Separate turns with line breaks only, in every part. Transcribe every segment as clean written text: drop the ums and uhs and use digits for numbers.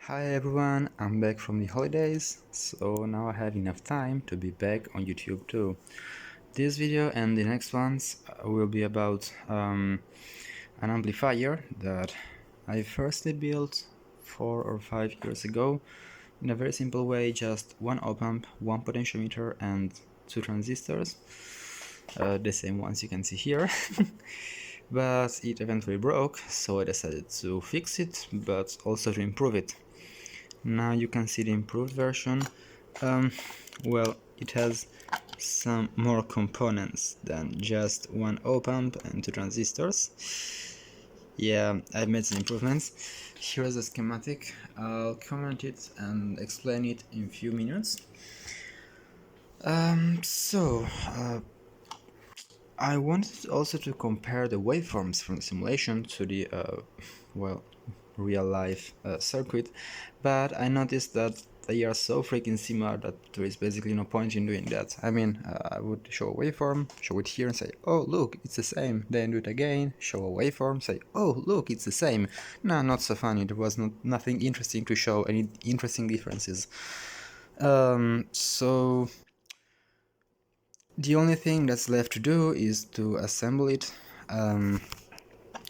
Hi everyone, I'm back from the holidays, so now I have enough time to be back on YouTube too. This video and the next ones will be about an amplifier that I firstly built 4 or 5 years ago in a very simple way, just one op-amp, one potentiometer and 2 transistors, the same ones you can see here. But it eventually broke, so I decided to fix it, but also to improve it. Now you can see the improved version. Well, it has some more components than just one op-amp and 2 transistors. Yeah, I've made some improvements. Here is a schematic. I'll comment it and explain it in a few minutes. I wanted also to compare the waveforms from the simulation to the real life circuit, but I noticed that they are so freaking similar that there is basically no point in doing that. I mean, I would show a waveform, show it here and say, oh look, it's the same, then do it again, show a waveform, say, oh look, it's the same. No, not so funny, there was nothing interesting to show, any interesting differences. So the only thing that's left to do is to assemble it.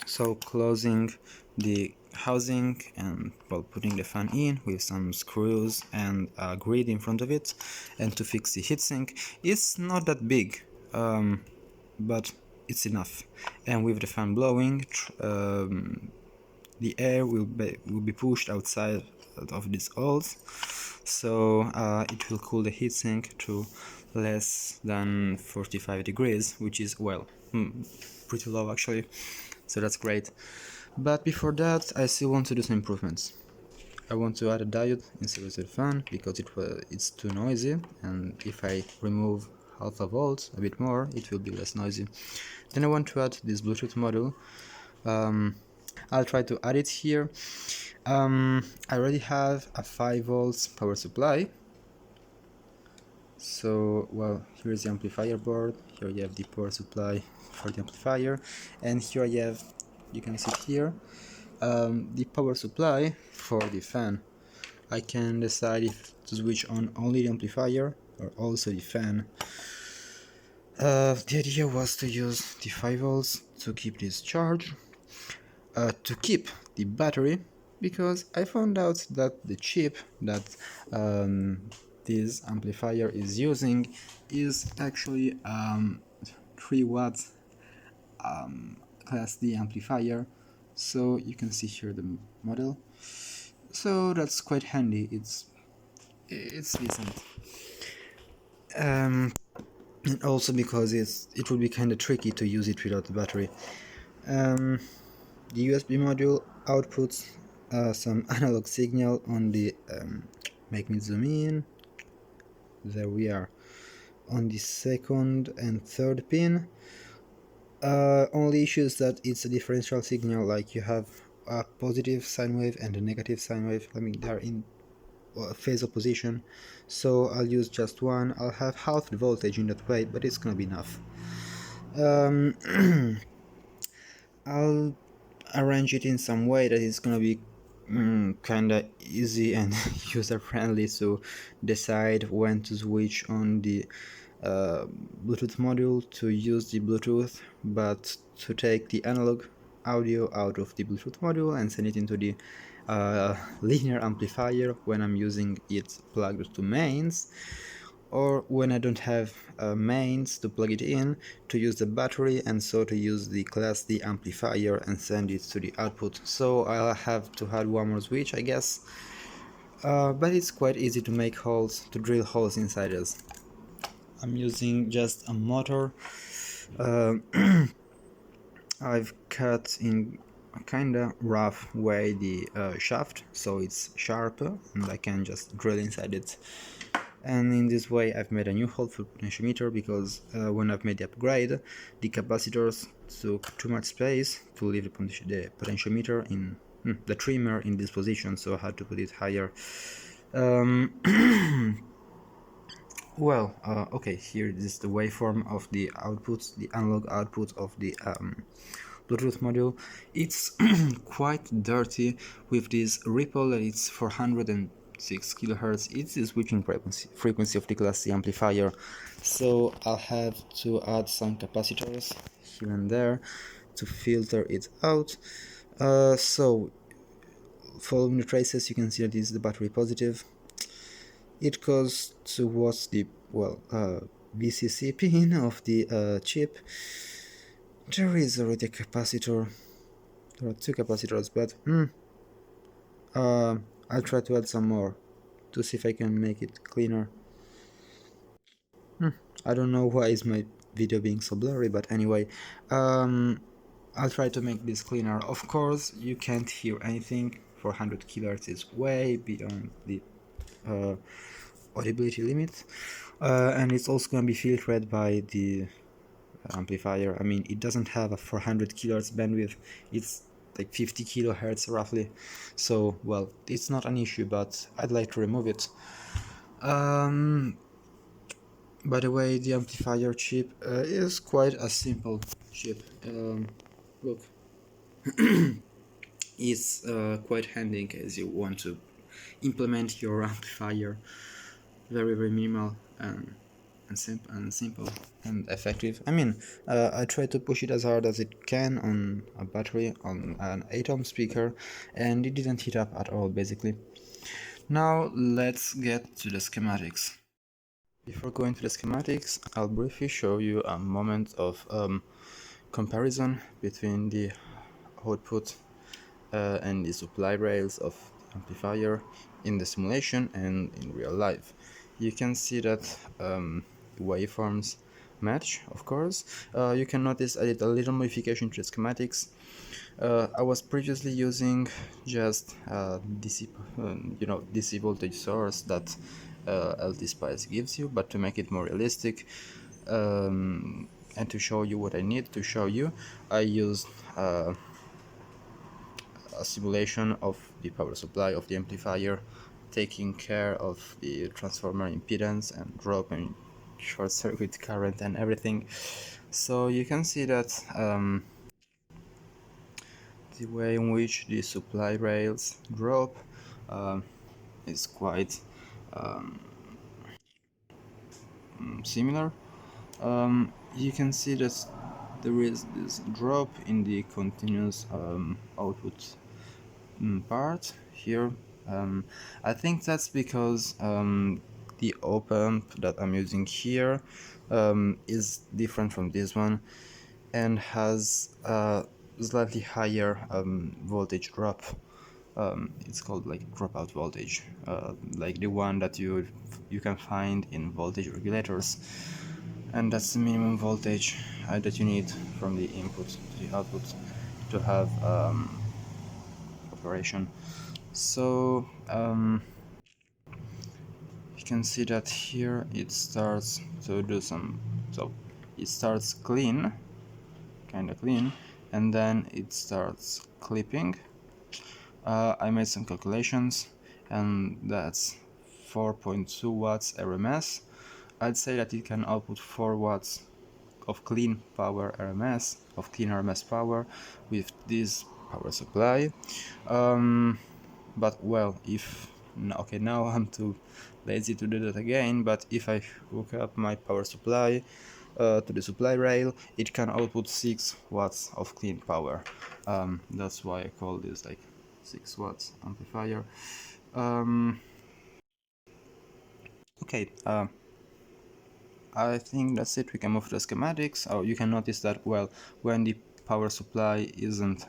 So closing the housing and putting the fan in with some screws and a grid in front of it, and to fix the heatsink. It's not that big, but it's enough. And with the fan blowing, the air will be pushed outside of these holes, so it will cool the heatsink to less than 45 degrees, which is, well, pretty low actually, so that's great. But before that, I still want to do some improvements. I want to add a diode instead of the fan because it's too noisy, and if I remove half a volt, a bit more, it will be less noisy. Then I want to add this Bluetooth module. I'll try to add it here. I already have a 5 volts power supply. So, well, here's the amplifier board, here you have the power supply for the amplifier, and here you have, you can see here, the power supply for the fan. I can decide if to switch on only the amplifier or also the fan. The idea was to use the 5 volts to keep this charge, to keep the battery, because I found out that the chip that this amplifier is using is actually 3 watts class D amplifier, so you can see here the model, so that's quite handy. It's decent, and also because it would be kind of tricky to use it without the battery. The USB module outputs some analog signal on the make me zoom in, there we are, on the second and third pin. Only issue is that it's a differential signal, like you have a positive sine wave and a negative sine wave. I mean, they're in phase opposition, so I'll use just one. I'll have half the voltage in that way, but it's gonna be enough. I'll arrange it in some way that it's gonna be kinda easy and user friendly to decide when to switch on the Bluetooth module to use the Bluetooth, but to take the analog audio out of the Bluetooth module and send it into the linear amplifier when I'm using it plugged to mains, or when I don't have mains to plug it in, to use the battery, and so to use the class D amplifier and send it to the output. So I'll have to add one more switch, I guess, but it's quite easy to make holes, to drill holes inside this. I'm using just a motor. I've cut in a kinda rough way the shaft, so it's sharp and I can just drill inside it. And in this way I've made a new hole for potentiometer, because when I've made the upgrade, the capacitors took too much space to leave the potentiometer in the trimmer in this position, so I had to put it higher. Well, okay, here is the waveform of the outputs, the analog output of the Bluetooth module. It's quite dirty with this ripple that it's 406 kilohertz. It's the switching frequency of the Class C amplifier. So I'll have to add some capacitors here and there to filter it out. So following the traces, you can see that this is the battery positive. It goes towards the VCC pin of the chip. There is already a capacitor. There are two capacitors, but I'll try to add some more to see if I can make it cleaner. I don't know why is my video being so blurry, but anyway, I'll try to make this cleaner. Of course, you can't hear anything. 400 kHz is way beyond the audibility limit, and it's also going to be filtered by the amplifier. I mean, it doesn't have a 400 kHz bandwidth, it's like 50 kilohertz roughly, so well, it's not an issue, but I'd like to remove it. By the way, the amplifier chip is quite a simple chip. Look, it's quite handy in case you want to implement your amplifier. Very minimal and simple and effective. I mean, I try to push it as hard as it can on a battery, on an 8-ohm speaker, and it didn't heat up at all, basically. Now let's get to the schematics. Before going to the schematics, I'll briefly show you a moment of comparison between the output and the supply rails of the amplifier in the simulation and in real life. You can see that waveforms match, of course. You can notice I did a little modification to the schematics. I was previously using just DC voltage source that LT Spice gives you, but to make it more realistic and to show you what I need to show you, I used a simulation of the power supply of the amplifier, taking care of the transformer impedance and drop and short circuit current and everything. So you can see that the way in which the supply rails drop is quite similar. You can see that there is this drop in the continuous output part here. I think that's because the OpAmp that I'm using here is different from this one and has a slightly higher voltage drop. It's called like dropout voltage, like the one that you can find in voltage regulators, and that's the minimum voltage that you need from the input to the output to have operation. So you can see that here it starts to do it starts clean, kinda clean, and then it starts clipping. I made some calculations, and that's 4.2 watts RMS. I'd say that it can output 4 watts of clean power RMS, of clean RMS power with this power supply. But well, okay, now I'm too lazy to do that again, but if I hook up my power supply to the supply rail, it can output 6 watts of clean power. That's why I call this like 6 watts amplifier. Okay, I think that's it. We can move to the schematics. Oh, you can notice that, well, when the power supply isn't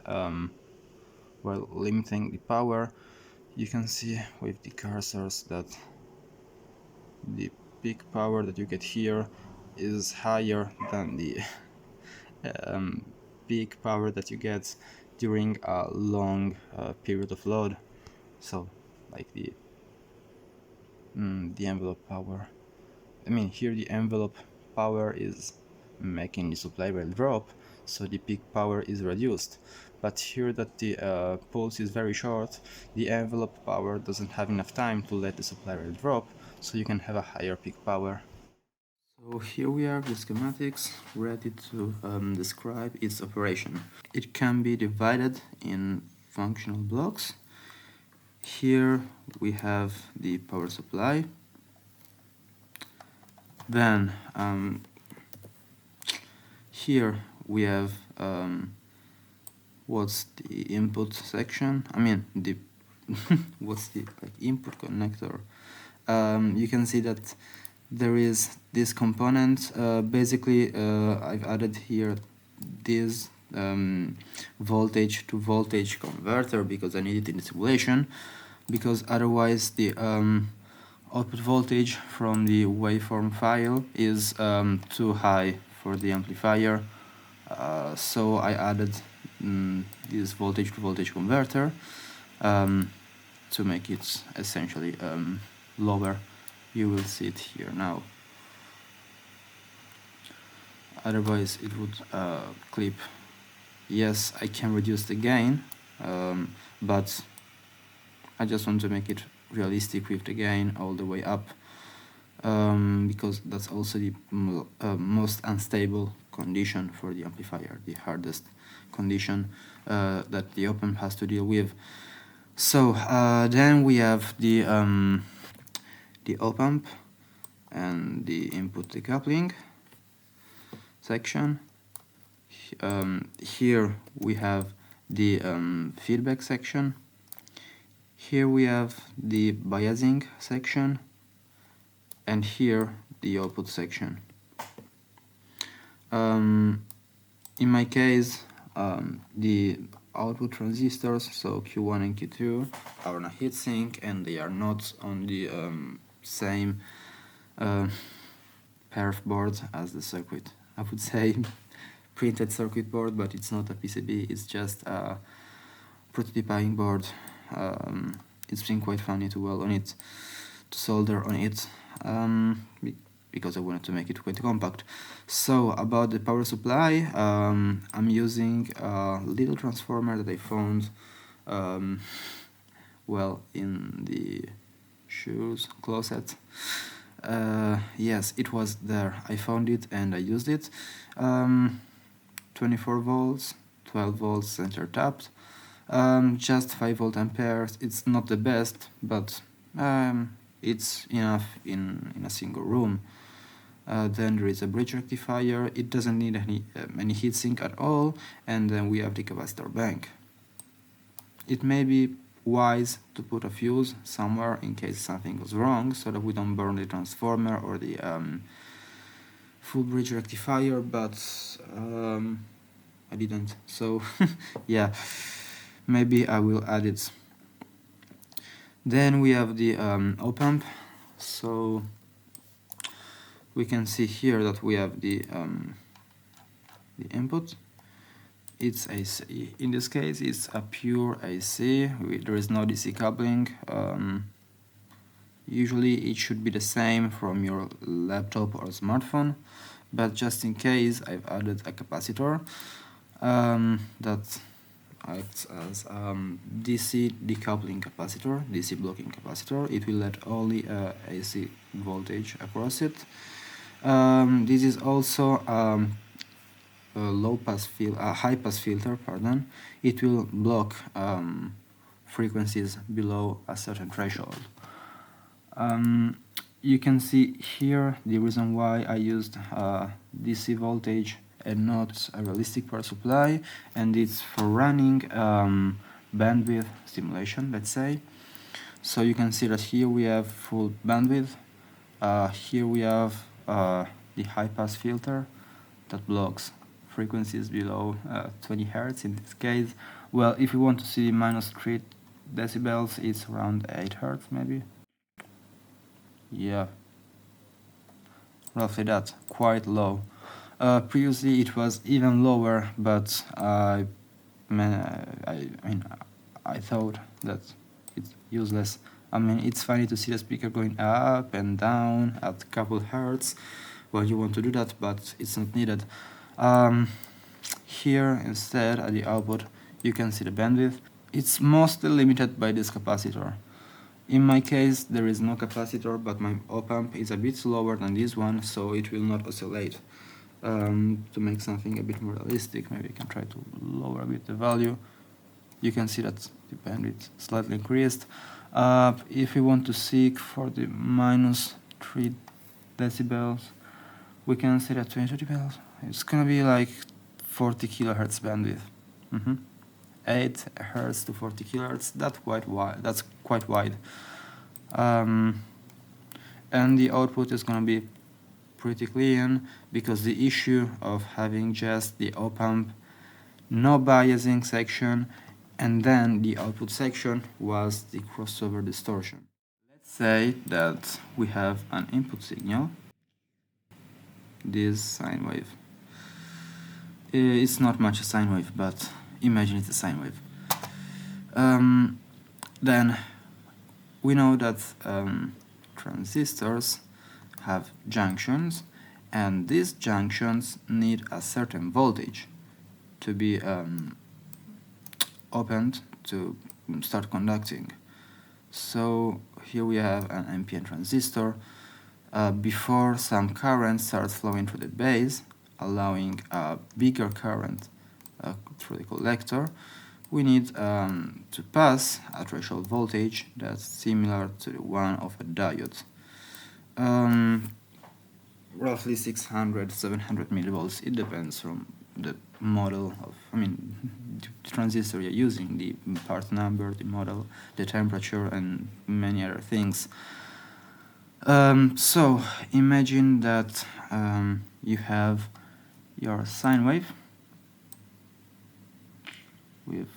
limiting the power, you can see with the cursors that the peak power that you get here is higher than the peak power that you get during a long period of load. So like the envelope power, I mean, here the envelope power is making the supply rail drop, so the peak power is reduced. But here that the pulse is very short, the envelope power doesn't have enough time to let the supply rail drop, so you can have a higher peak power. So here we are, the schematics, ready to describe its operation. It can be divided in functional blocks. Here we have the power supply. Then here we have what's the input section. I mean the what's the input connector. You can see that there is this component. Basically, I've added here this voltage to voltage converter because I need it in the simulation, because otherwise the output voltage from the waveform file is too high for the amplifier. So I added this voltage to voltage converter to make it essentially lower. You will see it here now. Otherwise it would clip. Yes, I can reduce the gain, but I just want to make it realistic with the gain all the way up, because that's also the most unstable condition for the amplifier, the hardest condition that the OpAmp has to deal with. So then we have the OpAmp and the input decoupling section. Here we have the feedback section. Here we have the biasing section, and here the output section. In my case, the output transistors, so Q1 and Q2, are on a heatsink, and they are not on the same perf board as the circuit. I would say printed circuit board, but it's not a PCB, it's just a prototyping board. It's been quite funny to weld on it, to solder on it, because I wanted to make it quite compact. So about the power supply, I'm using a little transformer that I found well in the shoes closet. Yes, it was there. I found it and I used it. 24 volts, 12 volts center tapped, just 5 volt amperes. It's not the best, but it's enough in a single room. Then there is a bridge rectifier. It doesn't need any heatsink at all, and then we have the capacitor bank. It may be wise to put a fuse somewhere in case something goes wrong, so that we don't burn the transformer or the full bridge rectifier, but I didn't, so yeah, maybe I will add it. Then we have the OpAmp. So we can see here that we have the input. It's AC. In this case, it's a pure AC. There is no DC coupling. Usually it should be the same from your laptop or smartphone, but just in case, I've added a capacitor that acts as DC decoupling capacitor, DC blocking capacitor. It will let only AC voltage across it. This is also a high pass filter, pardon. It will block frequencies below a certain threshold. You can see here the reason why I used DC voltage and not a realistic power supply, and it's for running bandwidth simulation, let's say. So you can see that here we have full bandwidth. Here we have the high pass filter that blocks frequencies below 20 Hz in this case. Well, if you want to see -3 decibels, it's around 8 Hz maybe. Yeah, roughly that, quite low. Previously it was even lower, but I thought that it's useless. I mean, it's funny to see the speaker going up and down at a couple hertz. Well, you want to do that, but it's not needed. Here instead at the output you can see the bandwidth. It's mostly limited by this capacitor. In my case there is no capacitor, but my op-amp is a bit slower than this one, so it will not oscillate. To make something a bit more realistic, maybe we can try to lower a bit the value. You can see that the bandwidth slightly increased. If we want to seek for the -3 decibels, we can see that 20 decibels, it's gonna be like 40 kilohertz bandwidth. 8 hertz to 40 kilohertz, that's quite wide. And the output is gonna be pretty clean, because the issue of having just the op-amp, no biasing section, and then the output section was the crossover distortion. Let's say that we have an input signal, this sine wave. It's not much a sine wave, but imagine it's a sine wave. Then we know that transistors have junctions, and these junctions need a certain voltage to be opened to start conducting. So here we have an NPN transistor. Before some current starts flowing through the base, allowing a bigger current through the collector, we need to pass a threshold voltage that's similar to the one of a diode. Roughly 600-700 millivolts. It depends from the model of, the transistor you're using, the part number, the model, the temperature, and many other things. So imagine that you have your sine wave with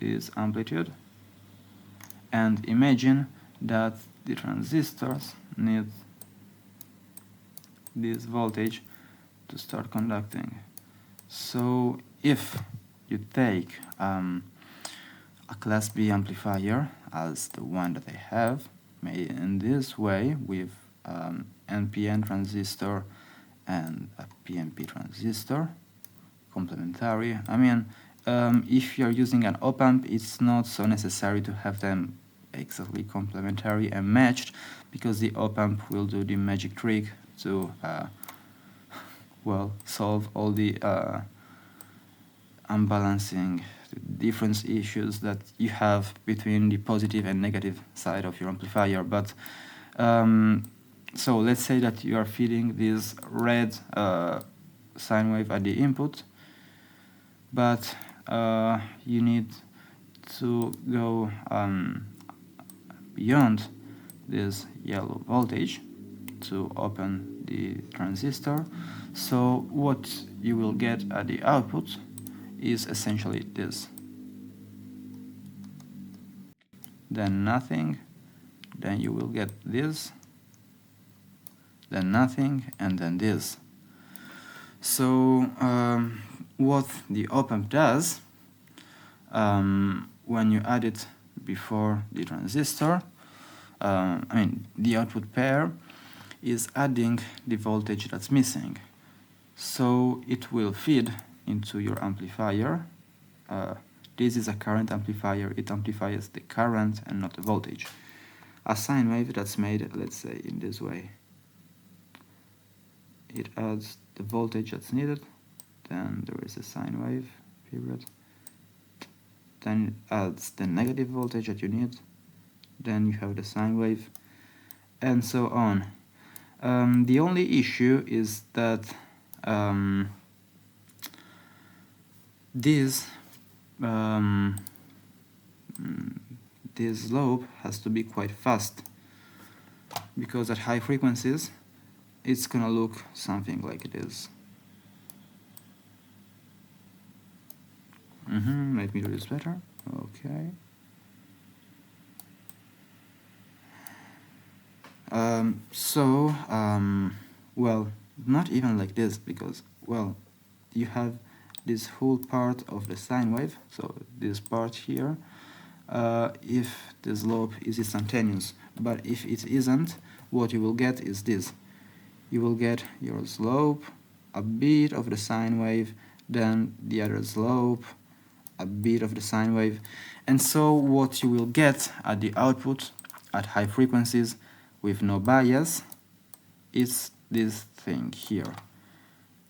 this amplitude, and imagine that the transistors need this voltage to start conducting. So if you take a class B amplifier as the one that I have, made in this way with NPN transistor and a PNP transistor, complementary. If you're using an op-amp, it's not so necessary to have them exactly complementary and matched, because the op-amp will do the magic trick to solve all the unbalancing, the difference issues that you have between the positive and negative side of your amplifier. But so let's say that you are feeding this red sine wave at the input, but you need to go beyond this yellow voltage to open the transistor. So what you will get at the output is essentially this. Then nothing, then you will get this, then nothing, and then this. So what the op-amp does, when you add it before the transistor, the output pair is adding the voltage that's missing. So it will feed into your amplifier. This is a current amplifier. It amplifies the current and not the voltage. A sine wave that's made, let's say, in this way. It adds the voltage that's needed, then there is a sine wave, period. Then it adds the negative voltage that you need, then you have the sine wave, and so on. The only issue is that this slope has to be quite fast, because at high frequencies it's gonna look something like this. Let me do this better. Okay. Well, not even like this, because, well, you have this whole part of the sine wave, so this part here, if the slope is instantaneous. But if it isn't, what you will get is this. You will get your slope, a bit of the sine wave, then the other slope, a bit of the sine wave, and so what you will get at the output at high frequencies with no bias is this thing here.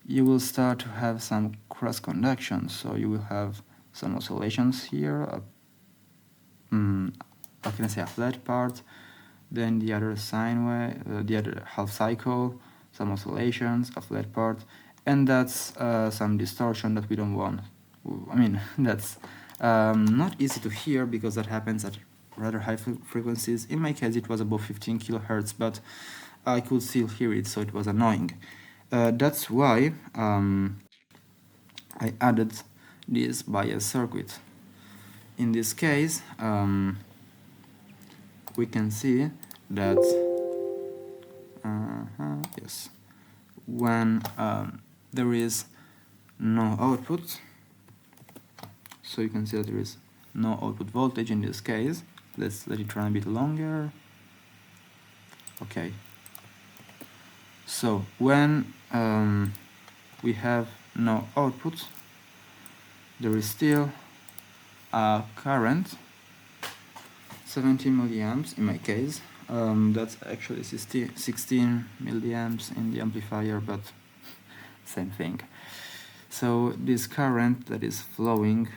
You will start to have some cross conduction, so you will have some oscillations here, how can I say, a flat part, then the other sine wave, the other half cycle, some oscillations, a flat part, and that's some distortion that we don't want. I mean, that's not easy to hear because that happens at rather high frequencies. In my case, it was above 15 kilohertz, but I could still hear it, so it was annoying. That's why I added this bias circuit. In this case, we can see that yes, when there is no output, so you can see that there is no output voltage in this case. Let's let it run a bit longer. Okay. So when we have no output, there is still a current, 17 milliamps in my case. That's actually 16 milliamps in the amplifier, but same thing. So this current that is flowing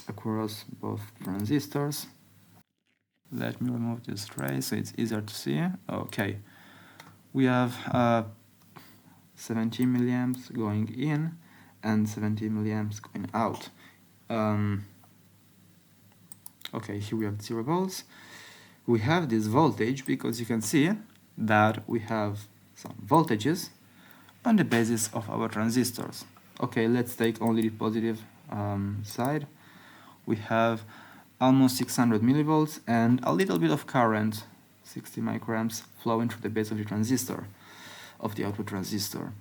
across both transistors. Let me remove this tray so it's easier to see. Okay, we have 17 milliamps going in and 17 milliamps going out. Okay, here we have 0 volts. We have this voltage because you can see that we have some voltages on the basis of our transistors. Okay, let's take only the positive side. We have almost 600 millivolts and a little bit of current, 60 microamps, flowing through the base of the transistor, of the output transistor.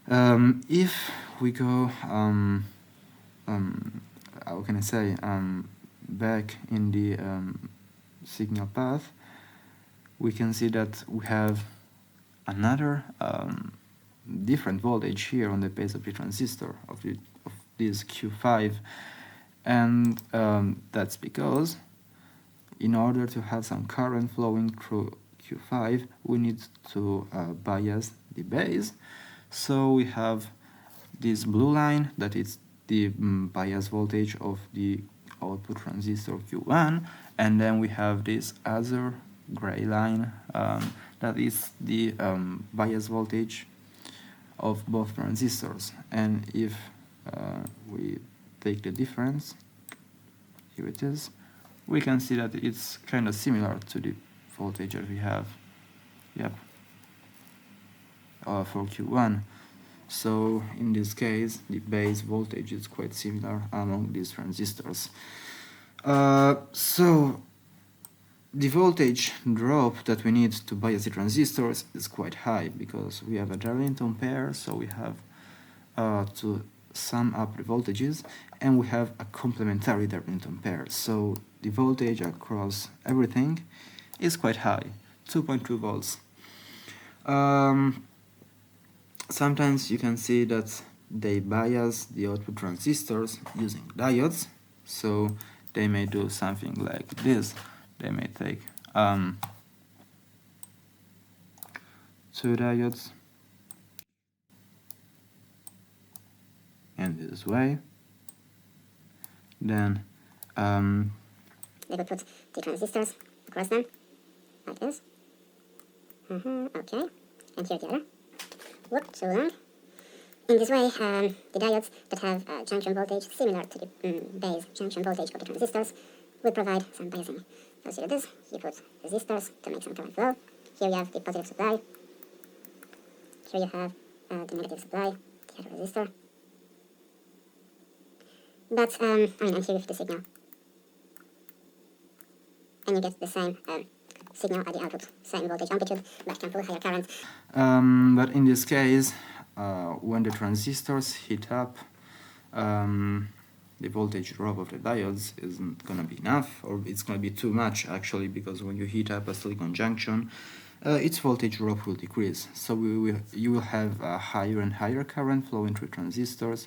If we go, how can I say, back in the signal path, we can see that we have another different voltage here on the base of the transistor, of this Q5, and that's because in order to have some current flowing through Q5, we need to bias the base. So we have this blue line that is the bias voltage of the output transistor Q1, and then we have this other gray line that is the bias voltage of both transistors. And if we take the difference, here it is, we can see that it's kind of similar to the voltage that we have, for Q1. So in this case, the base voltage is quite similar among these transistors. So the voltage drop that we need to bias the transistors is quite high because we have a Darlington pair, so we have to sum up the voltages, and we have a complementary Darlington pair. So the voltage across everything is quite high, 2.2 volts. Sometimes you can see that they bias the output transistors using diodes, so they may do something like this. They may take 2 diodes in this way, then
they will put the transistors across them like this. Okay, and here the other. Whoop, so long. In this way, the diodes that have junction voltage similar to the base junction voltage of the transistors will provide some biasing. So here it is. You put resistors to make some current flow. Here you have the positive supply. Here you have the negative supply, the other resistor. But, I mean, and here you have the signal. And you get the same signal at the output, same voltage amplitude, but can pull higher current.
But in this case, when the transistors heat up, the voltage drop of the diodes isn't going to be enough, or it's going to be too much actually, because when you heat up a silicon junction, its voltage drop will decrease. So you will have a higher and higher current flowing through transistors.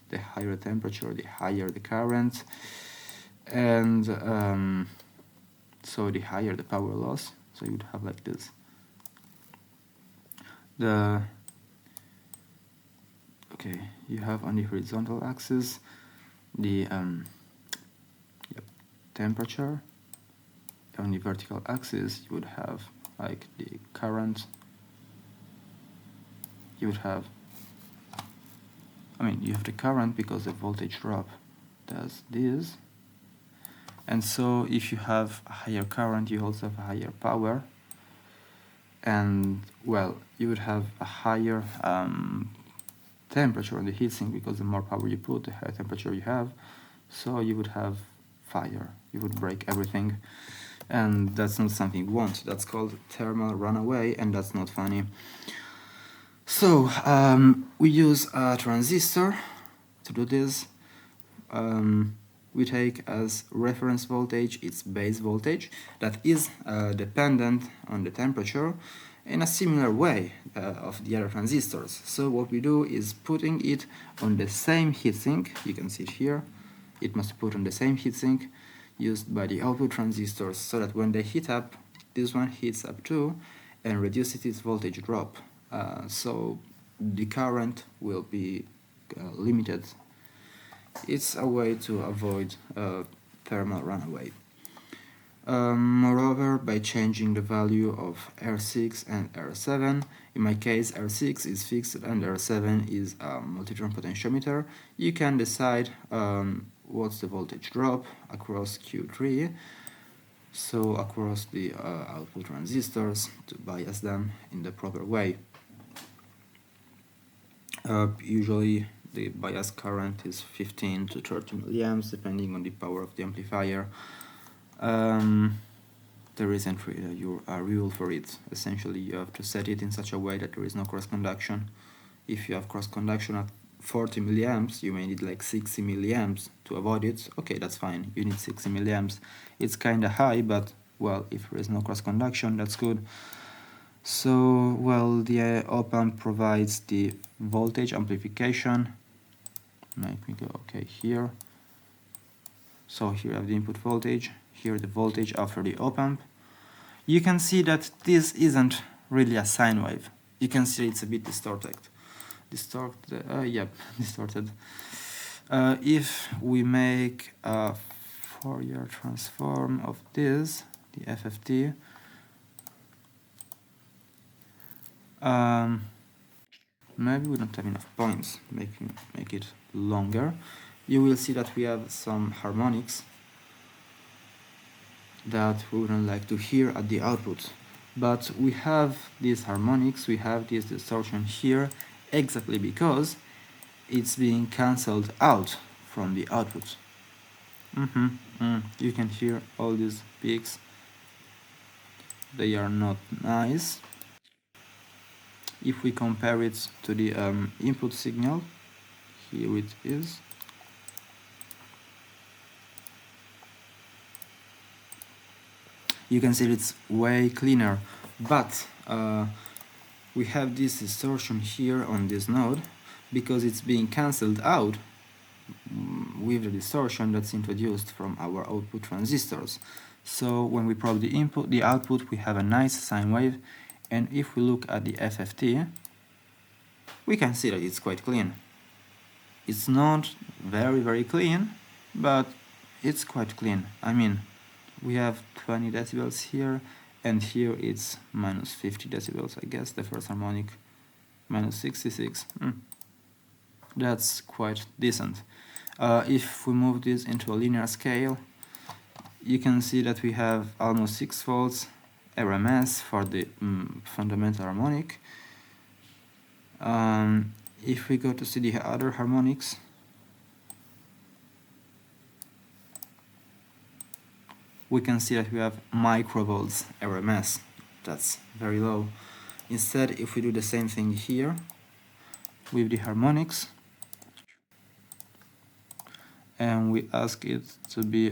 The higher the temperature, the higher the current, and so the higher the power loss. So you would have like this. Okay, you have on the horizontal axis the temperature. On the vertical axis you would have like the current. You would have, you have the current because the voltage drop does this. And so if you have a higher current, you also have a higher power. And well, you would have a higher temperature on the heatsink because the more power you put, the higher temperature you have. So you would have fire, you would break everything. And that's not something you want. That's called thermal runaway, and that's not funny. So we use a transistor to do this. We take as reference voltage its base voltage that is dependent on the temperature in a similar way of the other transistors. So what we do is putting it on the same heatsink. You can see it here. It must be put on the same heatsink used by the output transistors, so that when they heat up, this one heats up too and reduces its voltage drop. So the current will be limited. It's a way to avoid thermal runaway. Moreover, by changing the value of R6 and R7, in my case R6 is fixed and R7 is a multitron potentiometer, you can decide what's the voltage drop across Q3, so across the output transistors, to bias them in the proper way. Usually the bias current is 15 to 30 milliamps depending on the power of the amplifier. There isn't really a rule for it. Essentially you have to set it in such a way that there is no cross conduction. If you have cross conduction at 40 milliamps, you may need like 60 milliamps to avoid it. Okay, that's fine, you need 60 milliamps. It's kinda high, but well, if there is no cross conduction, that's good. So, well, the OpAmp provides the voltage amplification. Let me go, okay, here. So here I have the input voltage, here the voltage after the OpAmp. You can see that this isn't really a sine wave. You can see it's a bit distorted. Distorted. If we make a Fourier transform of this, the FFT, maybe we don't have enough points, make it longer. You will see that we have some harmonics that we wouldn't like to hear at the output. But we have these harmonics, we have this distortion here, exactly because it's being cancelled out from the output. You can hear all these peaks. They are not nice. If we compare it to the input signal, here it is. You can see it's way cleaner, but we have this distortion here on this node because it's being cancelled out with the distortion that's introduced from our output transistors. So when we probe the output, we have a nice sine wave, and if we look at the FFT, we can see that it's quite clean. It's not very clean, but it's quite clean. We have 20 decibels here, and here it's minus 50 decibels, I guess, the first harmonic, minus 66. That's quite decent. If we move this into a linear scale, you can see that we have almost 6 volts RMS for the fundamental harmonic. If we go to see the other harmonics, we can see that we have microvolts RMS. That's very low. Instead, if we do the same thing here with the harmonics, and we ask it to be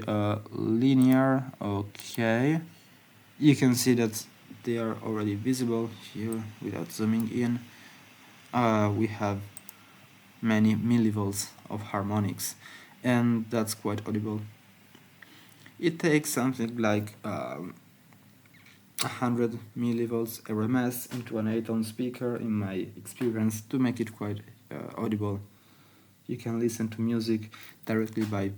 linear, okay, you can see that they are already visible here without zooming in. We have many millivolts of harmonics, and that's quite audible. It takes something like 100 millivolts RMS into an 8-ohm speaker, in my experience, to make it quite audible. You can listen to music directly by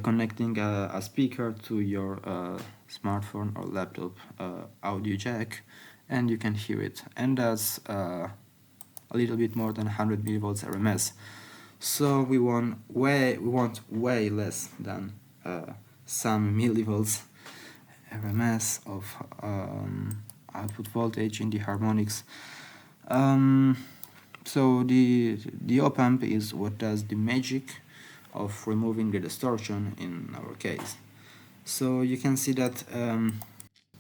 connecting a speaker to your smartphone or laptop audio jack, and you can hear it. And that's a little bit more than 100 millivolts RMS. So we want way less than some millivolts RMS of output voltage in the harmonics. So the OpAmp is what does the magic of removing the distortion in our case. So you can see that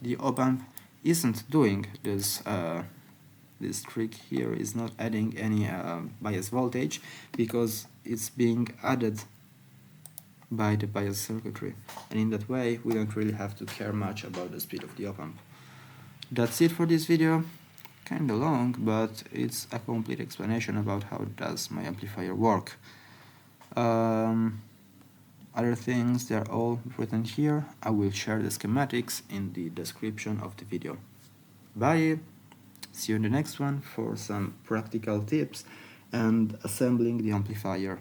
the OpAmp isn't doing this. This trick here is not adding any bias voltage, because it's being added by the bias circuitry, and in that way we don't really have to care much about the speed of the OpAmp. That's it for this video. Kinda long, but it's a complete explanation about how does my amplifier work. Other things, they're all written here. I will share the schematics in the description of the video. Bye! See you in the next one for some practical tips and assembling the amplifier.